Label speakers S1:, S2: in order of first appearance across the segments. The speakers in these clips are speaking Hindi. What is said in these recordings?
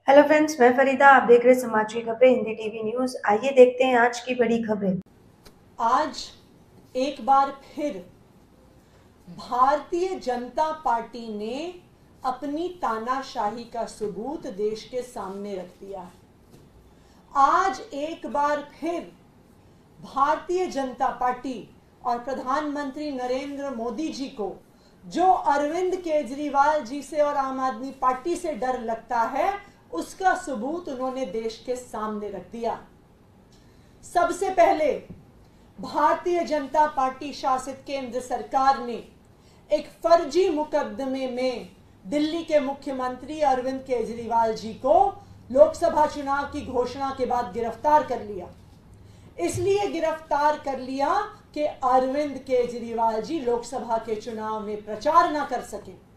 S1: हेलो फ्रेंड्स, मैं फरीदा। आप देख रहे समाचार खबरें हिंदी टीवी न्यूज। आइए देखते हैं आज की बड़ी खबरें।
S2: आज एक बार फिर भारतीय जनता पार्टी ने अपनी तानाशाही का सबूत देश के सामने रख दिया है। आज एक बार फिर भारतीय जनता पार्टी और प्रधानमंत्री नरेंद्र मोदी जी को जो अरविंद केजरीवाल जी से और आम आदमी पार्टी से डर लगता है, उसका सबूत उन्होंने देश के सामने रख दिया। सबसे पहले भारतीय जनता पार्टी शासित केंद्र सरकार ने एक फर्जी मुकदमे में दिल्ली के मुख्यमंत्री अरविंद केजरीवाल जी को लोकसभा चुनाव की घोषणा के बाद गिरफ्तार कर लिया। इसलिए गिरफ्तार कर लिया कि अरविंद केजरीवाल जी लोकसभा के चुनाव में प्रचार ना कर सके।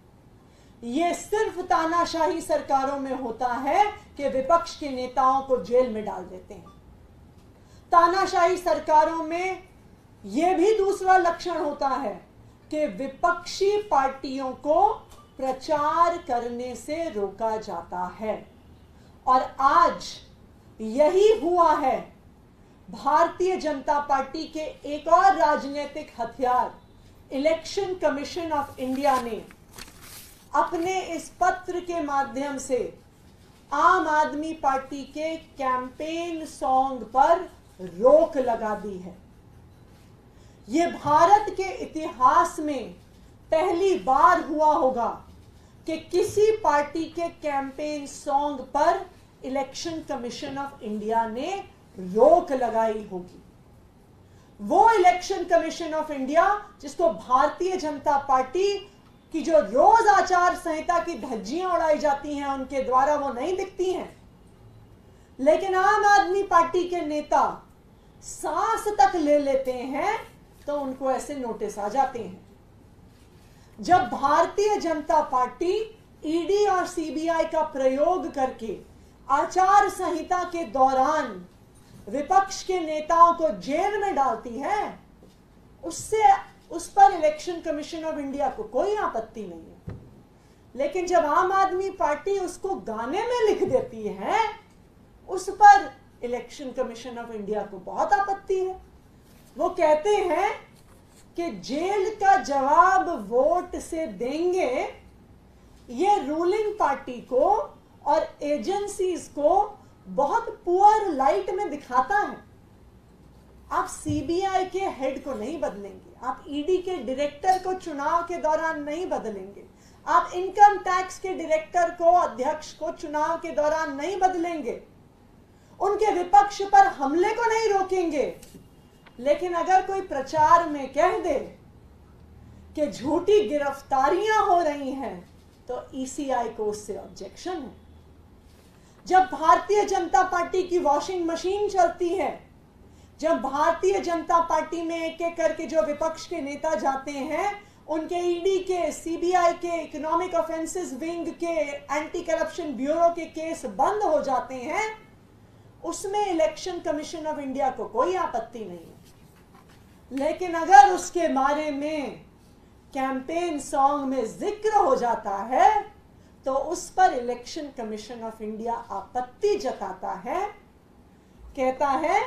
S2: यह सिर्फ तानाशाही सरकारों में होता है कि विपक्ष के नेताओं को जेल में डाल देते हैं। तानाशाही सरकारों में यह भी दूसरा लक्षण होता है कि विपक्षी पार्टियों को प्रचार करने से रोका जाता है। और आज यही हुआ है। भारतीय जनता पार्टी के एक और राजनीतिक हथियार इलेक्शन कमीशन ऑफ इंडिया ने अपने इस पत्र के माध्यम से आम आदमी पार्टी के कैंपेन सॉन्ग पर रोक लगा दी है। यह भारत के इतिहास में पहली बार हुआ होगा कि किसी पार्टी के कैंपेन सॉन्ग पर इलेक्शन कमीशन ऑफ इंडिया ने रोक लगाई होगी। वो इलेक्शन कमीशन ऑफ इंडिया जिसको भारतीय जनता पार्टी कि जो रोज आचार संहिता की धज्जियां उड़ाई जाती हैं उनके द्वारा वो नहीं दिखती हैं, लेकिन आम आदमी पार्टी के नेता सांस तक ले लेते हैं तो उनको ऐसे नोटिस आ जाते हैं। जब भारतीय जनता पार्टी ईडी और सीबीआई का प्रयोग करके आचार संहिता के दौरान विपक्ष के नेताओं को जेल में डालती है, उस पर इलेक्शन कमीशन ऑफ इंडिया को कोई आपत्ति नहीं है। लेकिन जब आम आदमी पार्टी उसको गाने में लिख देती है, उस पर इलेक्शन कमीशन ऑफ इंडिया को बहुत आपत्ति है। वो कहते हैं कि जेल का जवाब वोट से देंगे। ये रूलिंग पार्टी को और एजेंसीज को बहुत पुअर लाइट में दिखाता है। आप सीबीआई के हेड को नहीं बदलेंगे, आप ईडी के डायरेक्टर को चुनाव के दौरान नहीं बदलेंगे, आप इनकम टैक्स के डायरेक्टर को, अध्यक्ष को चुनाव के दौरान नहीं बदलेंगे, उनके विपक्ष पर हमले को नहीं रोकेंगे। लेकिन अगर कोई प्रचार में कह दे कि झूठी गिरफ्तारियां हो रही हैं, तो ईसीआई को उससे ऑब्जेक्शन है। जब भारतीय जनता पार्टी की वॉशिंग मशीन चलती है, जब भारतीय जनता पार्टी में एक एक करके जो विपक्ष के नेता जाते हैं, उनके ईडी के, सीबीआई के, इकोनॉमिक ऑफेंसेस विंग के, एंटी करप्शन ब्यूरो के केस बंद हो जाते हैं, उसमें इलेक्शन कमीशन ऑफ इंडिया को कोई आपत्ति नहीं है। लेकिन अगर उसके बारे में कैंपेन सॉन्ग में जिक्र हो जाता है तो उस पर इलेक्शन कमीशन ऑफ इंडिया आपत्ति जताता है, कहता है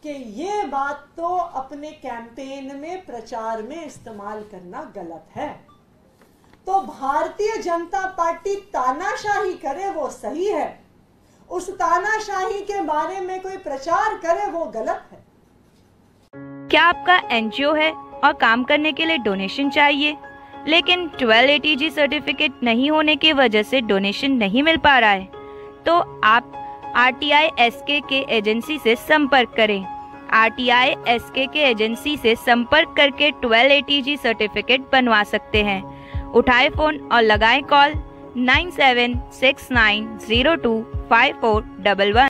S2: कि ये बात तो अपने कैंपेन में, प्रचार में इस्तेमाल करना गलत है। तो भारतीय जनता पार्टी तानाशाही करे वो सही है, उस तानाशाही के बारे में कोई प्रचार करे वो गलत है।
S3: क्या आपका एनजीओ है और काम करने के लिए डोनेशन चाहिए, लेकिन 1280G सर्टिफिकेट नहीं होने की वजह से डोनेशन नहीं मिल पा रहा है? तो आप RTI SK के एजेंसी से संपर्क करें। RTI SK के एजेंसी से संपर्क करके 1280G सर्टिफिकेट बनवा सकते हैं। उठाए फोन और लगाएं कॉल 9769025411।